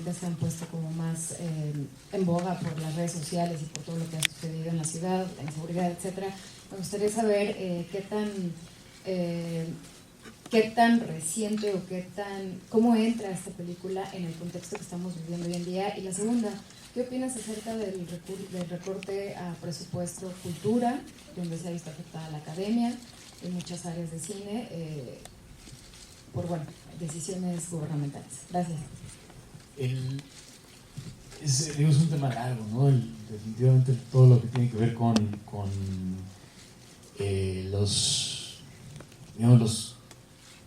se han puesto como más en boga por las redes sociales y por todo lo que ha sucedido en la ciudad, la inseguridad, etcétera. Me gustaría saber qué tan reciente o cómo entra esta película en el contexto que estamos viviendo hoy en día. Y la segunda, ¿qué opinas acerca del recorte a presupuesto cultura, donde se ha visto afectada la academia y muchas áreas de cine por decisiones gubernamentales? Gracias. Es un tema largo, ¿no? Definitivamente todo lo que tiene que ver con los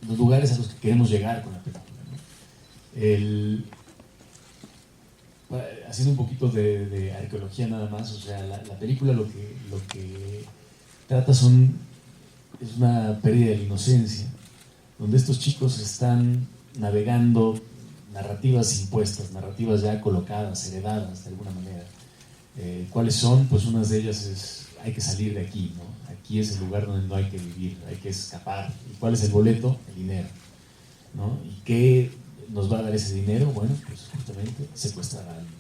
lugares a los que queremos llegar con la película, ¿no? Haciendo un poquito de arqueología nada más, o sea, la película lo que trata es una pérdida de la inocencia, donde estos chicos están navegando narrativas impuestas, narrativas ya colocadas, heredadas de alguna manera. ¿Cuáles son? Pues una de ellas es, hay que salir de aquí, ¿no? Aquí es el lugar donde no hay que vivir, hay que escapar. ¿Y cuál es el boleto? El dinero, ¿no? ¿Y qué nos va a dar ese dinero? Bueno, pues justamente secuestrar a alguien.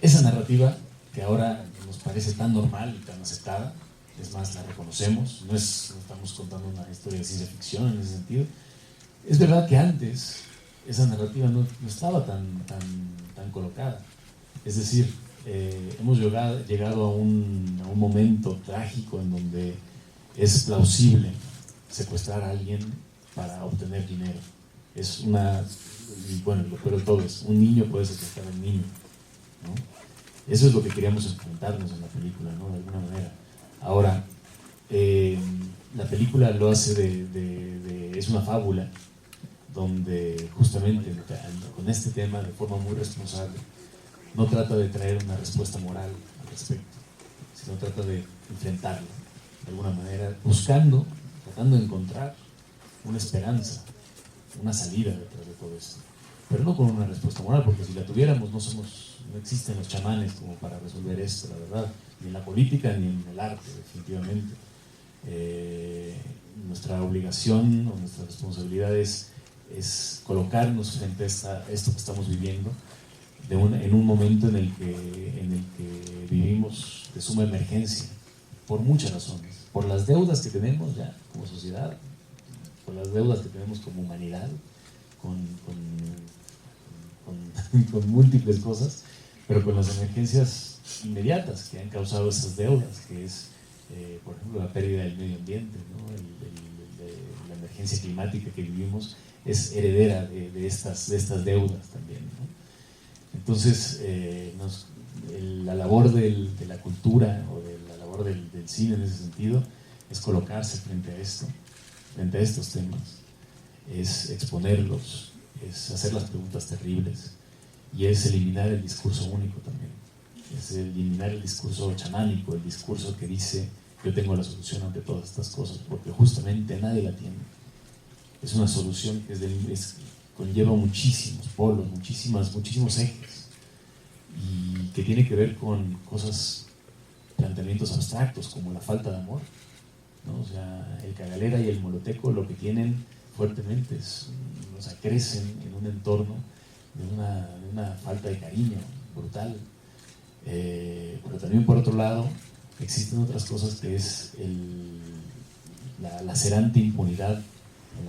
Esa narrativa, que ahora nos parece tan normal y tan aceptada, es más, la reconocemos, no estamos contando una historia de ciencia ficción en ese sentido. Es verdad que antes esa narrativa no estaba tan colocada. Es decir, hemos llegado a un momento trágico en donde es plausible secuestrar a alguien para obtener dinero. Bueno, lo peor de todo es, un niño puede secuestrar a un niño, ¿no? Eso es lo que queríamos enfrentarnos en la película, ¿no? De alguna manera. Ahora, la película lo hace es una fábula, donde justamente con este tema, de forma muy responsable, no trata de traer una respuesta moral al respecto, sino trata de enfrentarlo de alguna manera, tratando de encontrar una esperanza, una salida detrás de todo esto, pero no con una respuesta moral, porque si la tuviéramos no existen los chamanes como para resolver esto, la verdad, ni en la política ni en el arte, definitivamente. Nuestra obligación o nuestra responsabilidad es colocarnos frente a esto que estamos viviendo en un momento en el que vivimos de suma emergencia, por muchas razones, por las deudas que tenemos ya como sociedad, por las deudas que tenemos como humanidad, con múltiples cosas, pero con las emergencias inmediatas que han causado esas deudas, que es, por ejemplo, la pérdida del medio ambiente, ¿no? La emergencia climática que vivimos es heredera de estas deudas también, ¿no? Entonces, la labor de la cultura o de la labor del cine en ese sentido es colocarse frente a estos temas, es exponerlos, es hacer las preguntas terribles y es eliminar el discurso único también, es eliminar el discurso chamánico, el discurso que dice yo tengo la solución ante todas estas cosas, porque justamente nadie la tiene. Es una solución que conlleva muchísimos polos, muchísimos ejes, y que tiene que ver con planteamientos abstractos como la falta de amor, ¿no? O sea, el cagalera y el moloteco lo que tienen fuertemente crecen en un entorno de una falta de cariño brutal, pero también por otro lado existen otras cosas que es la lacerante impunidad en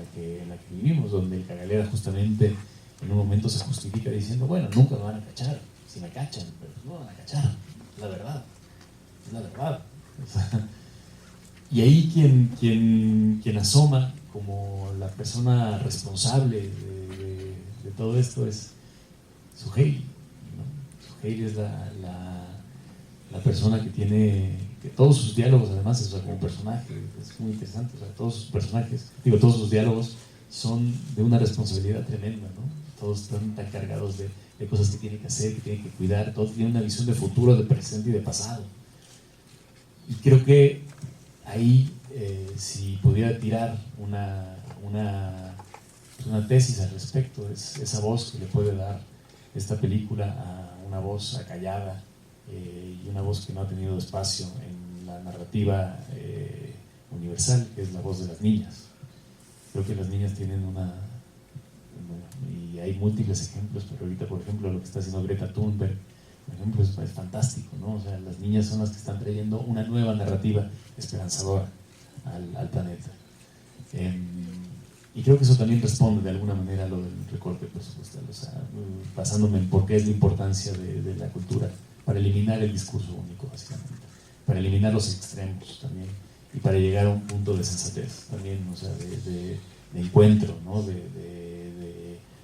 la que vivimos, donde el cagalera justamente en un momento se justifica diciendo, bueno, nunca me van a cachar, si me cachan, pero no me van a cachar, es la verdad. O sea, y ahí quien asoma como la persona responsable de todo esto es Suheili, ¿no? Suheili es la persona que tiene, que todos sus diálogos además, o sea, como personaje, es muy interesante, o sea, todos sus diálogos son de una responsabilidad tremenda, ¿no? Todos están tan cargados de cosas que tienen que hacer, que tienen que cuidar, todos tienen una visión de futuro, de presente y de pasado. Y creo que ahí, si pudiera tirar una tesis al respecto, es esa voz que le puede dar esta película a una voz acallada, y una voz que no ha tenido espacio en la narrativa universal, que es la voz de las niñas. Creo que las niñas tienen Y hay múltiples ejemplos, pero ahorita, por ejemplo, lo que está haciendo Greta Thunberg, por ejemplo, es fantástico, ¿no? O sea, las niñas son las que están trayendo una nueva narrativa esperanzadora al planeta. Y creo que eso también responde de alguna manera a lo del recorte presupuestal, o sea, basándome en por qué es la importancia de la cultura, para eliminar el discurso único, básicamente, para eliminar los extremos también, y para llegar a un punto de sensatez también, o sea, de encuentro, ¿no?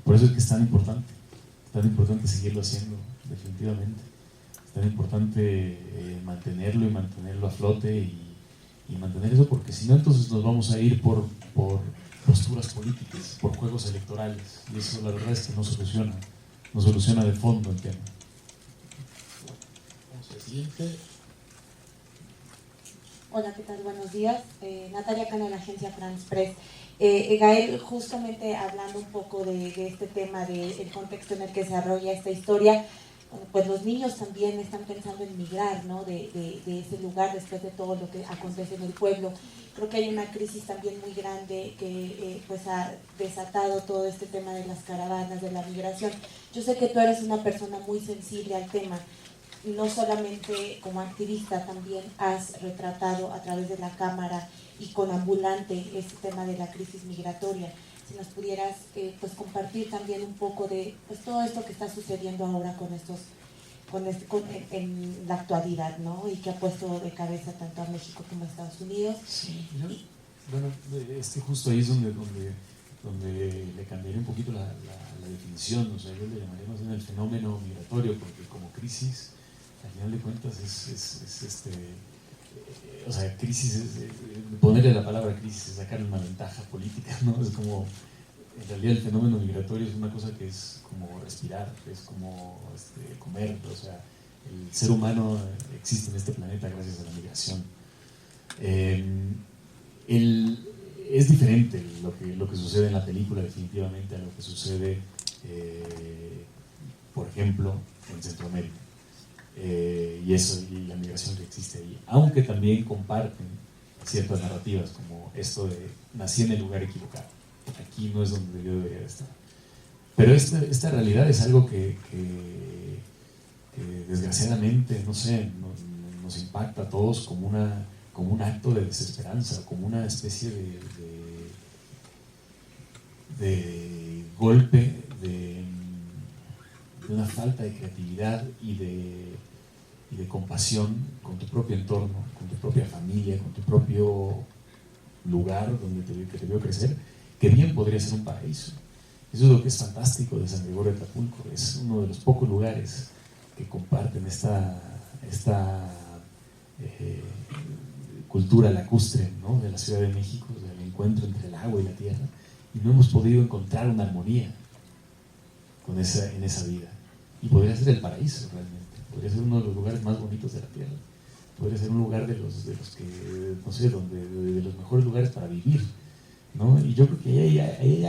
Por eso es que es tan importante seguirlo haciendo, definitivamente. Es tan importante mantenerlo y mantenerlo a flote y mantener eso, porque si no, entonces nos vamos a ir por posturas políticas, por juegos electorales, y eso la verdad es que no soluciona de fondo el tema. Vamos al siguiente. Hola, ¿qué tal? Buenos días. Natalia Cano, de la agencia France Press. Gael, justamente hablando un poco de este tema, del contexto en el que se desarrolla esta historia, bueno, pues los niños también están pensando en migrar, ¿no? de ese lugar después de todo lo que acontece en el pueblo. Creo que hay una crisis también muy grande que pues ha desatado todo este tema de las caravanas, de la migración. Yo sé que tú eres una persona muy sensible al tema. No solamente como activista, también has retratado a través de la cámara y con Ambulante este tema de la crisis migratoria. Si nos pudieras pues compartir también un poco de pues todo esto que está sucediendo ahora en la actualidad, ¿no? Y que ha puesto de cabeza tanto a México como a Estados Unidos. Sí, bueno, justo ahí es donde le cambiaré un poquito la definición, o sea, yo le llamaré más bien el fenómeno migratorio, porque como crisis, al final de cuentas o sea, crisis, ponerle la palabra crisis es sacarle una ventaja política, ¿no? Es como, en realidad el fenómeno migratorio es una cosa que es como respirar, es como comer, o sea, el ser humano existe en este planeta gracias a la migración. Es diferente lo que sucede en la película definitivamente a lo que sucede, por ejemplo, en Centroamérica. Y la migración que existe ahí, aunque también comparten ciertas narrativas como esto de nací en el lugar equivocado, aquí no es donde yo debería estar, pero esta realidad es algo que desgraciadamente, no sé, nos impacta a todos como un acto de desesperanza, como una especie de golpe, de una falta de creatividad y de compasión con tu propio entorno, con tu propia familia, con tu propio lugar donde que te vio crecer, que bien podría ser un paraíso. Eso es lo que es fantástico de San Gregorio de Acapulco. Es uno de los pocos lugares que comparten esta cultura lacustre, ¿no? De la Ciudad de México, del encuentro entre el agua y la tierra, y no hemos podido encontrar una armonía en esa vida. Y podría ser el paraíso realmente, podría ser uno de los lugares más bonitos de la tierra, podría ser un lugar de los que, no sé, de los mejores lugares para vivir, ¿no? Y yo creo que ahí hay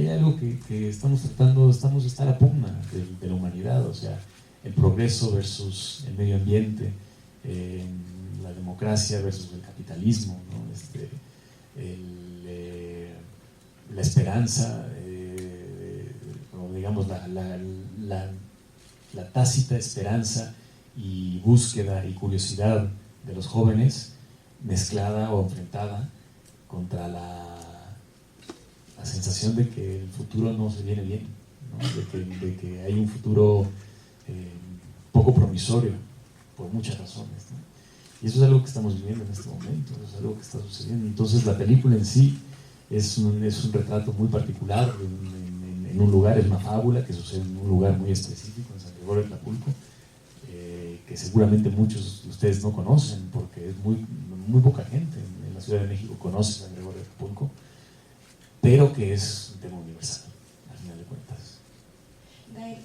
algo que estamos estar a pugna de la humanidad, o sea, el progreso versus el medio ambiente, la democracia versus el capitalismo, ¿no? La esperanza, o digamos la tácita esperanza y búsqueda y curiosidad de los jóvenes mezclada o enfrentada contra la sensación de que el futuro no se viene bien, ¿no? de que hay un futuro poco promisorio por muchas razones, ¿no? Y eso es algo que estamos viviendo en este momento, es algo que está sucediendo. Entonces la película en sí es un retrato muy particular en un lugar, es una fábula que sucede en un lugar muy específico, en San Gregorio de Acapulco, que seguramente muchos de ustedes no conocen, porque es muy poca gente en la Ciudad de México conoce San Gregorio de Acapulco, pero que es un tema universal, al final de cuentas.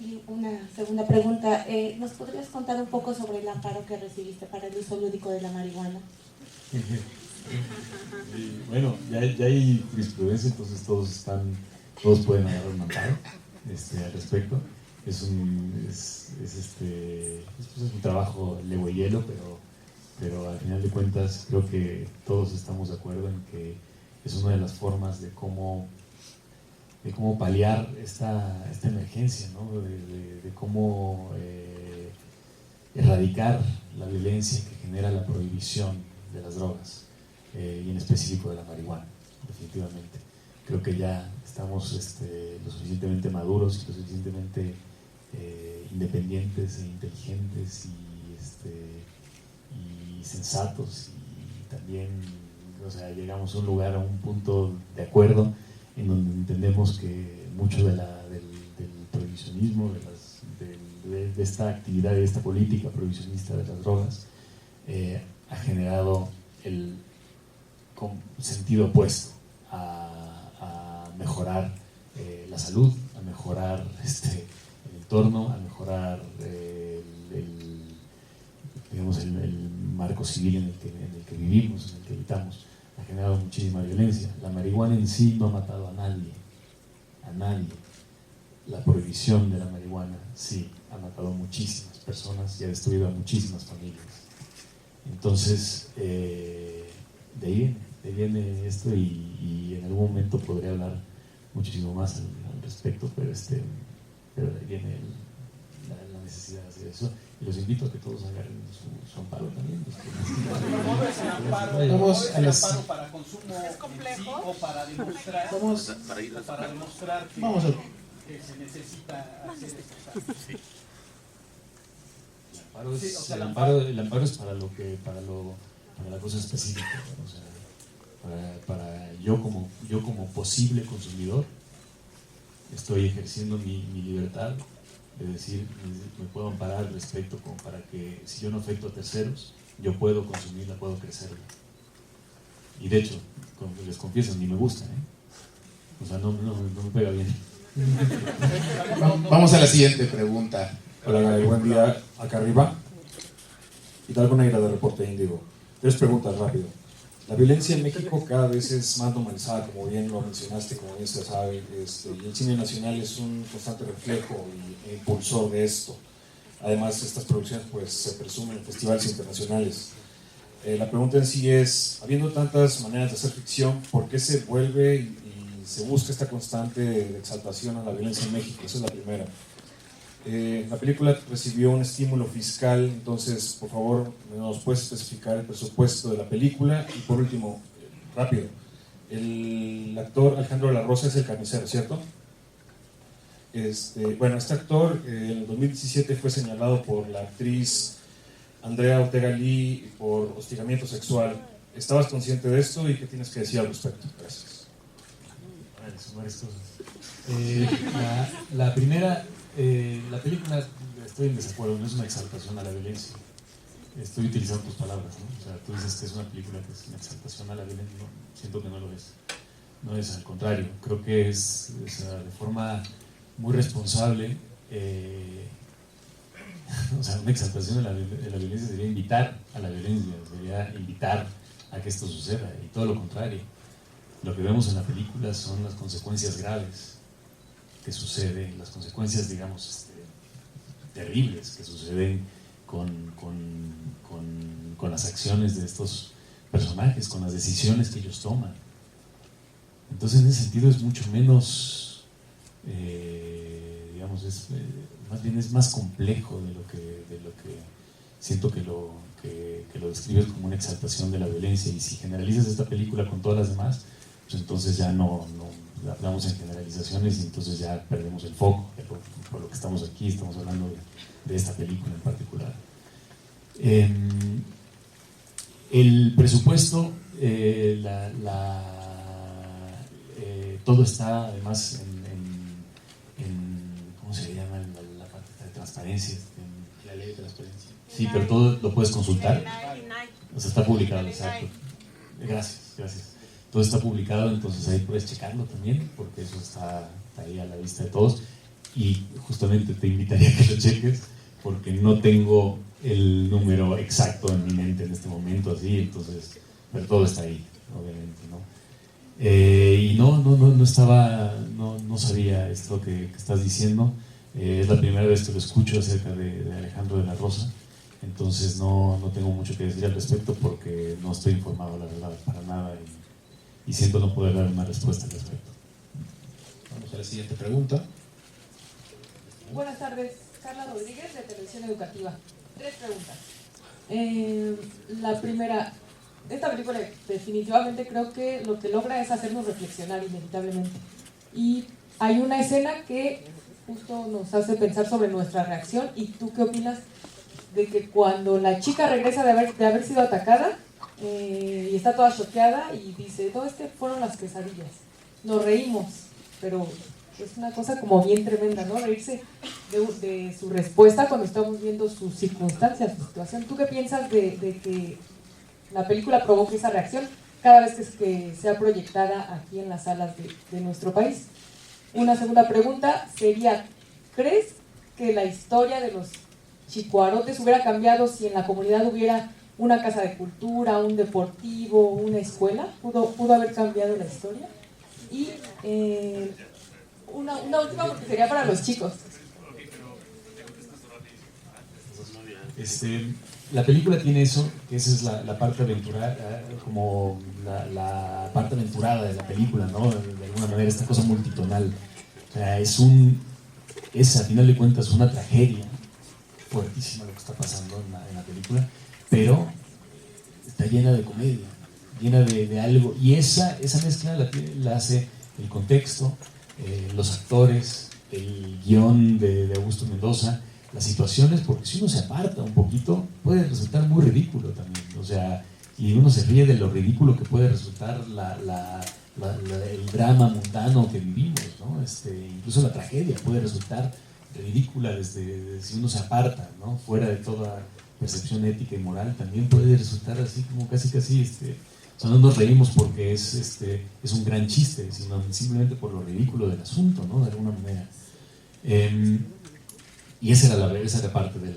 Y una segunda pregunta, ¿nos podrías contar un poco sobre el amparo que recibiste para el uso lúdico de la marihuana? Y bueno, ya hay jurisprudencia, entonces todos pueden agarrar un amparo al respecto. Es un trabajo legua y hielo, pero al final de cuentas creo que todos estamos de acuerdo en que es una de las formas de cómo cómo paliar esta emergencia, ¿no? De cómo erradicar la violencia que genera la prohibición de las drogas, y en específico de la marihuana, definitivamente. Creo que ya estamos lo suficientemente maduros y lo suficientemente independientes e inteligentes y sensatos, y también, o sea, llegamos a un lugar, a un punto de acuerdo en donde entendemos que mucho del prohibicionismo, de esta actividad, de esta política prohibicionista de las drogas, ha generado el sentido opuesto a mejorar la salud, a mejorar el entorno, a mejorar digamos, el marco civil en el que vivimos, en el que habitamos. Ha generado muchísima violencia. La marihuana en sí no ha matado a nadie, a nadie. La prohibición de la marihuana sí ha matado a muchísimas personas y ha destruido a muchísimas familias. Entonces, de ahí viene esto, y en algún momento podría hablar muchísimo más al respecto, pero de ahí viene la necesidad de hacer eso. Y los invito a que todos agarren su amparo también. Vamos a las... amparo para consumo en sí, o para demostrar, que se necesita hacer esto. Sí. El amparo es para la cosa específica, ¿no? O sea, para yo como posible consumidor estoy ejerciendo mi libertad de decir, me puedo amparar al respecto, como para que, si yo no afecto a terceros, yo puedo consumirla, puedo crecerla. Y de hecho, como les confieso, ni me gusta, ¿eh? O sea, no me pega bien. Vamos a la siguiente pregunta. Hola, Gael, buen día. Acá arriba. Hidalgo Neira, de Reporte Índigo. 3 preguntas rápido. La violencia en México cada vez es más normalizada, como bien lo mencionaste, como bien se sabe, y el cine nacional es un constante reflejo e impulsor de esto. Además, estas producciones pues, se presumen en festivales internacionales. La pregunta en sí es, habiendo tantas maneras de hacer ficción, ¿por qué se vuelve y se busca esta constante exaltación a la violencia en México? Esa es la primera. La película recibió un estímulo fiscal, entonces, por favor, ¿nos puedes especificar el presupuesto de la película? Y por último, rápido, el actor Alejandro de la Rosa es el carnicero, ¿cierto? Bueno, este actor en el 2017 fue señalado por la actriz Andrea Ortega Lee por hostigamiento sexual. ¿Estabas consciente de esto y qué tienes que decir al respecto? Gracias. Son varias cosas. La primera... la película, estoy en desacuerdo, no es una exaltación a la violencia. Estoy utilizando tus palabras, ¿no? O sea, tú dices que es una película que es una exaltación a la violencia. No, siento que no lo es. No es, al contrario. Creo que es, o sea, de forma muy responsable. O sea, una exaltación de la violencia debería invitar a la violencia, debería invitar a que esto suceda, y todo lo contrario. Lo que vemos en la película son las consecuencias graves que suceden, las consecuencias, digamos, terribles que suceden con las acciones de estos personajes, con las decisiones que ellos toman. Entonces, en ese sentido, es mucho menos, digamos, más bien es más complejo de lo que siento que lo describes como una exaltación de la violencia. Y si generalizas esta película con todas las demás, pues entonces ya no hablamos en generalizaciones, y entonces ya perdemos el foco. Por lo que estamos aquí, estamos hablando de esta película en particular. El presupuesto, todo está además ¿cómo se llama? La parte de transparencia, la ley de transparencia. Sí, pero todo lo puedes consultar. O sea, está publicado, exacto. Gracias. Todo está publicado, entonces ahí puedes checarlo también, porque eso está ahí a la vista de todos. Y justamente te invitaría a que lo cheques, porque no tengo el número exacto en mi mente en este momento, así, entonces, pero todo está ahí, obviamente, ¿no? Y no sabía esto que estás diciendo. Es la primera vez que lo escucho acerca de Alejandro de la Rosa, entonces no tengo mucho que decir al respecto, porque no estoy informado, la verdad, para nada, y siento no poder dar una respuesta al respecto. Vamos a la siguiente pregunta. Buenas tardes, Carla Rodríguez de Televisión Educativa. 3 preguntas. La primera, esta película definitivamente creo que lo que logra es hacernos reflexionar inevitablemente. Y hay una escena que justo nos hace pensar sobre nuestra reacción. ¿Y tú qué opinas de que cuando la chica regresa de haber sido atacada y está toda choqueada y dice, todo fueron las pesadillas? Nos reímos, pero es una cosa como bien tremenda, ¿no? Reírse de su respuesta cuando estamos viendo sus circunstancias, su situación. ¿Tú qué piensas de que la película provoque esa reacción cada vez que sea proyectada aquí en las salas de nuestro país? Una segunda pregunta sería, ¿crees que la historia de los chicuarotes hubiera cambiado si en la comunidad hubiera una casa de cultura, un deportivo, una escuela? ¿Pudo haber cambiado la historia? Y una última, porque sería para los chicos. La película tiene eso, que esa es la parte aventurada, como la parte aventurada de la película, ¿no? De alguna manera, esta cosa multitonal. O sea, es a final de cuentas una tragedia fuertísima lo que está pasando en la película, pero está llena de comedia, llena de algo, y esa mezcla la hace el contexto, los actores, el guión de Augusto Mendoza, las situaciones, porque si uno se aparta un poquito puede resultar muy ridículo también, o sea, y uno se ríe de lo ridículo que puede resultar el drama mundano que vivimos, ¿no? Incluso la tragedia puede resultar ridícula desde si uno se aparta, ¿no? Fuera de toda percepción ética y moral, también puede resultar así como casi, o sea, no nos reímos porque es un gran chiste, sino simplemente por lo ridículo del asunto, ¿no? De alguna manera. Y esa era parte de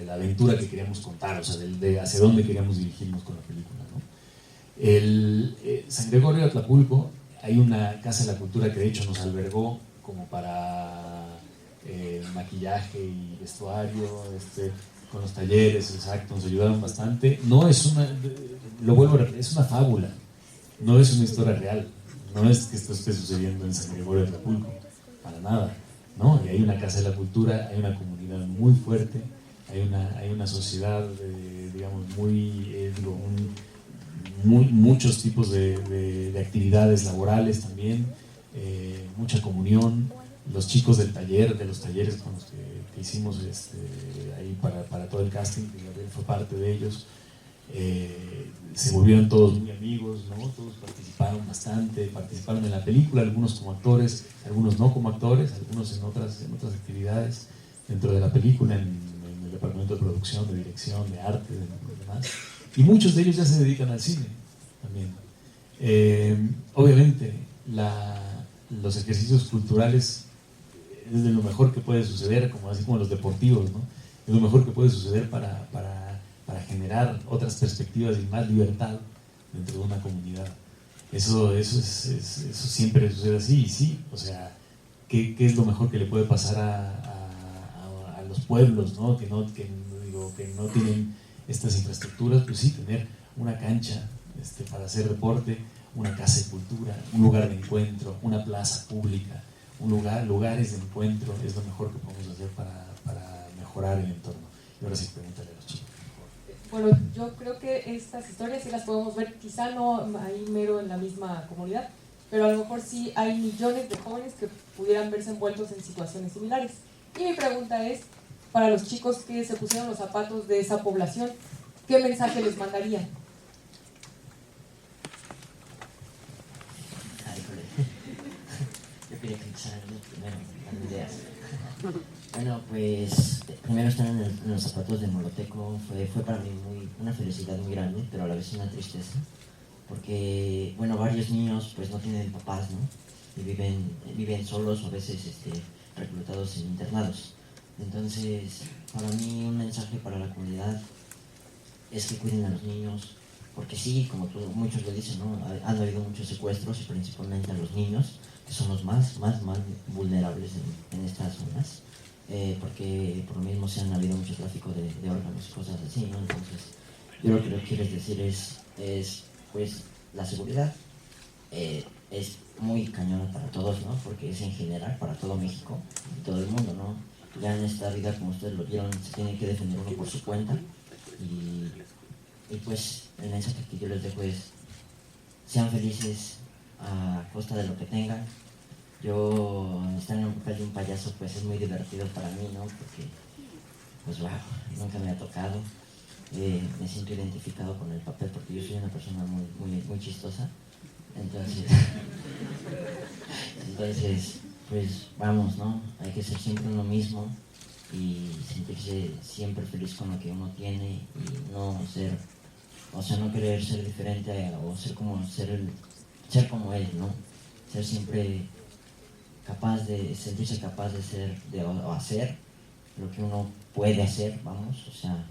la aventura que queríamos contar, o sea, de hacia dónde queríamos dirigirnos con la película, ¿no? San Gregorio de Atlapulco, hay una casa de la cultura que de hecho nos albergó como para maquillaje y vestuario, con los talleres, exacto, nos ayudaron bastante. No es es una fábula, no es una historia real, no es que esto esté sucediendo en San Gregorio de Atlapulco, para nada, ¿no? Y hay una casa de la cultura, hay una comunidad muy fuerte, hay una sociedad, digamos, muchos tipos de actividades laborales también, mucha comunión. Los chicos de los talleres con los que hicimos ahí para todo el casting, que Gabriel fue parte de ellos, se volvieron todos muy amigos, ¿no? Todos participaron bastante, participaron en la película, algunos como actores, algunos no como actores, algunos en otras actividades dentro de la película, en el departamento de producción, de dirección, de arte, de demás. Y muchos de ellos ya se dedican al cine también. Obviamente, los ejercicios culturales es de lo mejor que puede suceder, así como los deportivos, ¿no? Es lo mejor que puede suceder para generar otras perspectivas y más libertad dentro de una comunidad. Eso siempre sucede así, y sí, o sea, ¿qué es lo mejor que le puede pasar a los pueblos, ¿no? Que no tienen estas infraestructuras? Pues sí, tener una cancha para hacer deporte, una casa de cultura, un lugar de encuentro, una plaza pública, lugares de encuentro es lo mejor que podemos hacer para mejorar el entorno. Y ahora sí, pregúntale a los chicos. Bueno, yo creo que estas historias sí las podemos ver, quizá no ahí mero en la misma comunidad, pero a lo mejor sí hay millones de jóvenes que pudieran verse envueltos en situaciones similares. Y mi pregunta es, para los chicos que se pusieron los zapatos de esa población, ¿qué mensaje les mandarían? Yo quería pensar primero las ideas. Bueno, pues primero estar en los zapatos de Moloteco fue para mí una felicidad muy grande, pero a la vez una tristeza, porque bueno, varios niños pues no tienen papás, ¿no? Y viven solos o a veces reclutados en internados. Entonces, para mí un mensaje para la comunidad es que cuiden a los niños, porque sí, como muchos lo dicen, ¿no? Han habido muchos secuestros y principalmente a los niños, que son los más vulnerables en estas zonas, porque por lo mismo se han habido mucho tráfico de órganos y cosas así, ¿no? Entonces, yo lo que les quiero decir es pues la seguridad, es muy cañona para todos, ¿no? Porque es en general para todo México y todo el mundo, ¿no? Ya en esta vida, como ustedes lo vieron, se tiene que defender uno por su cuenta y pues el mensaje que yo les dejo es: sean felices a costa de lo que tengan. Yo, estar en un papel de un payaso, pues es muy divertido para mí, ¿no? Porque, pues wow, nunca me ha tocado. Me siento identificado con el papel porque yo soy una persona muy chistosa. Entonces, pues vamos, ¿no? Hay que ser siempre uno mismo y sentirse siempre feliz con lo que uno tiene y no ser, o sea, no querer ser diferente o ser como él, ¿no? Ser siempre sentirse capaz de ser, o hacer lo que uno puede hacer, vamos, o sea,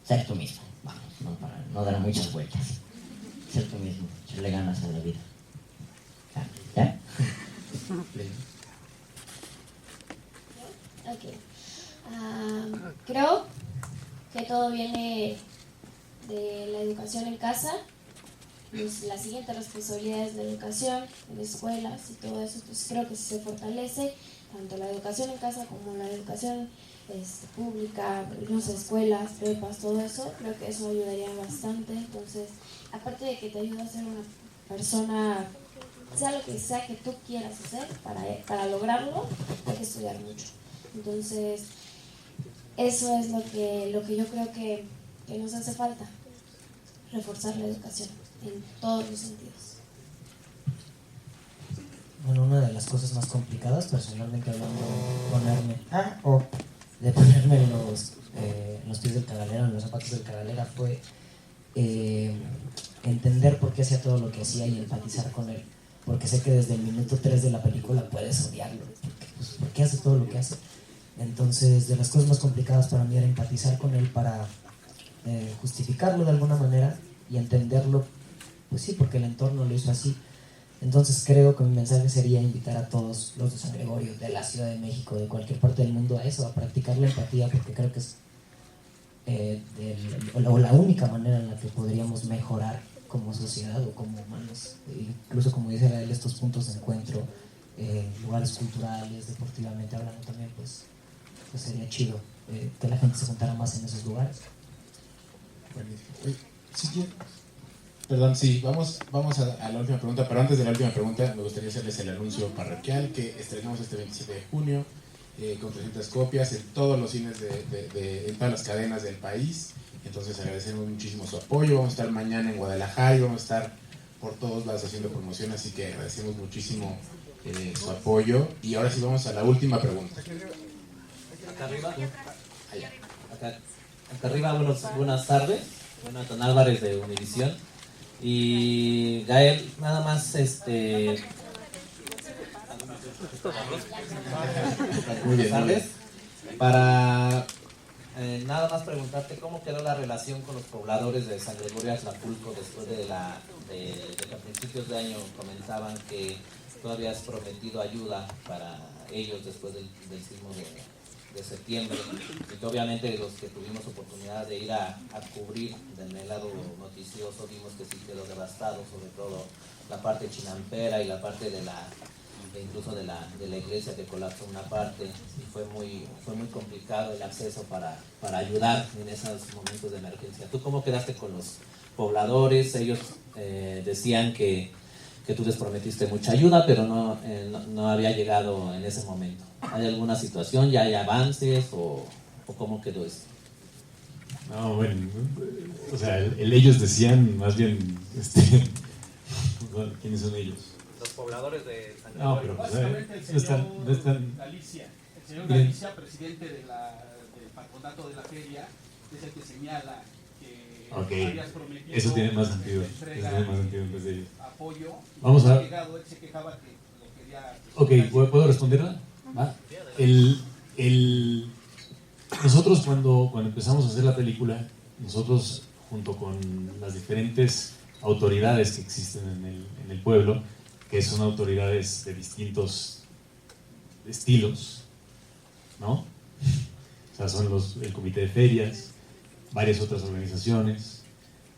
ser tú mismo, vamos, no para no dar muchas vueltas, ser tú mismo, echarle ganas a la vida. ¿Ya? Ok. Creo que todo viene de la educación en casa. Pues la siguiente responsabilidad es la educación en escuelas y todo eso, pues creo que si se fortalece tanto la educación en casa como la educación pública, no sé, escuelas, prepas, todo eso, creo que eso ayudaría bastante. Entonces, aparte de que te ayuda a ser una persona, sea lo que sea que tú quieras hacer, para lograrlo hay que estudiar mucho. Entonces, eso es lo que yo creo que nos hace falta, reforzar la educación en todos los sentidos. Bueno, una de las cosas más complicadas, personalmente hablando, de ponerme en los pies del cagalera, en los zapatos del cagalera, fue entender por qué hacía todo lo que hacía y empatizar con él. Porque sé que desde el minuto 3 de la película puedes odiarlo, ¿por qué hace todo lo que hace? Entonces, de las cosas más complicadas para mí era empatizar con él para justificarlo de alguna manera y entenderlo, pues sí, porque el entorno lo hizo así. Entonces creo que mi mensaje sería invitar a todos los de San Gregorio, de la Ciudad de México, de cualquier parte del mundo, a eso, a practicar la empatía, porque creo que es la única manera en la que podríamos mejorar como sociedad o como humanos. Incluso, como dice Gael, estos puntos de encuentro, lugares culturales, deportivamente hablando también, pues sería chido que la gente se juntara más en esos lugares. Sí, perdón, sí, vamos a la última pregunta, pero antes de la última pregunta me gustaría hacerles el anuncio parroquial que estrenamos este 27 de junio con 300 copias en todos los cines en todas las cadenas del país. Entonces agradecemos muchísimo su apoyo. Vamos a estar mañana en Guadalajara y vamos a estar por todos lados haciendo promoción, así que agradecemos muchísimo su apoyo. Y ahora sí vamos a la última pregunta. Acá arriba. Acá arriba, buenas tardes. Jonathan Álvarez de Univisión. Y Gael, nada más buenas tardes. Para nada más preguntarte cómo quedó la relación con los pobladores de San Gregorio Atlapulco después de que a principios de año comentaban que tú habías prometido ayuda para ellos después del sismo de septiembre, y que obviamente los que tuvimos oportunidad de ir a cubrir del lado noticioso vimos que sí quedó devastado, sobre todo la parte chinampera y la parte incluso de la iglesia, que colapsó una parte, y fue muy complicado el acceso para ayudar en esos momentos de emergencia. ¿Tú cómo quedaste con los pobladores? Ellos decían que tú les prometiste mucha ayuda, pero no había llegado en ese momento. ¿Hay alguna situación? ¿Ya hay avances? ¿O cómo quedó eso? No, bueno, o sea, ellos decían, más bien, ¿quiénes son ellos? Los pobladores de San Gregorio. No, pero básicamente el señor Galicia. El señor Galicia, presidente del patronato de la feria, es el que señala que habías prometido. Eso tiene más sentido. Eso tiene más sentido en vez de ellos. Apoyo. Vamos a ver. Él se quejaba que lo quería. Ok, ¿puedo responderla? ¿Va? Nosotros cuando empezamos a hacer la película, nosotros junto con las diferentes autoridades que existen en el pueblo, que son autoridades de distintos estilos, ¿no? O sea, son el comité de ferias, varias otras organizaciones,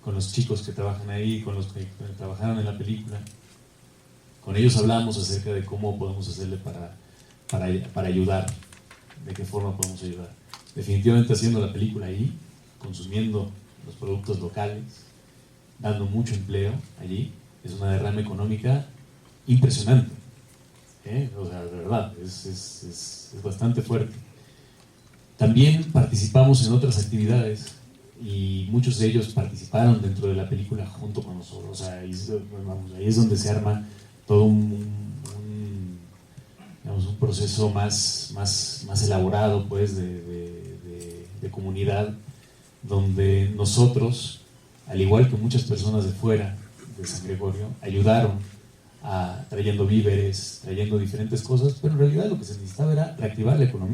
con los chicos que trabajan ahí, con los que trabajaron en la película. Con ellos hablamos acerca de cómo podemos hacerle para ayudar, de qué forma podemos ayudar. Definitivamente haciendo la película ahí, consumiendo los productos locales, dando mucho empleo allí, es una derrama económica impresionante. O sea, de verdad, es bastante fuerte. También participamos en otras actividades y muchos de ellos participaron dentro de la película junto con nosotros. O sea, ahí es donde se arma todo un proceso más elaborado, pues, de comunidad, donde nosotros, al igual que muchas personas de fuera de San Gregorio, ayudaron trayendo víveres, trayendo diferentes cosas, pero en realidad lo que se necesitaba era reactivar la economía.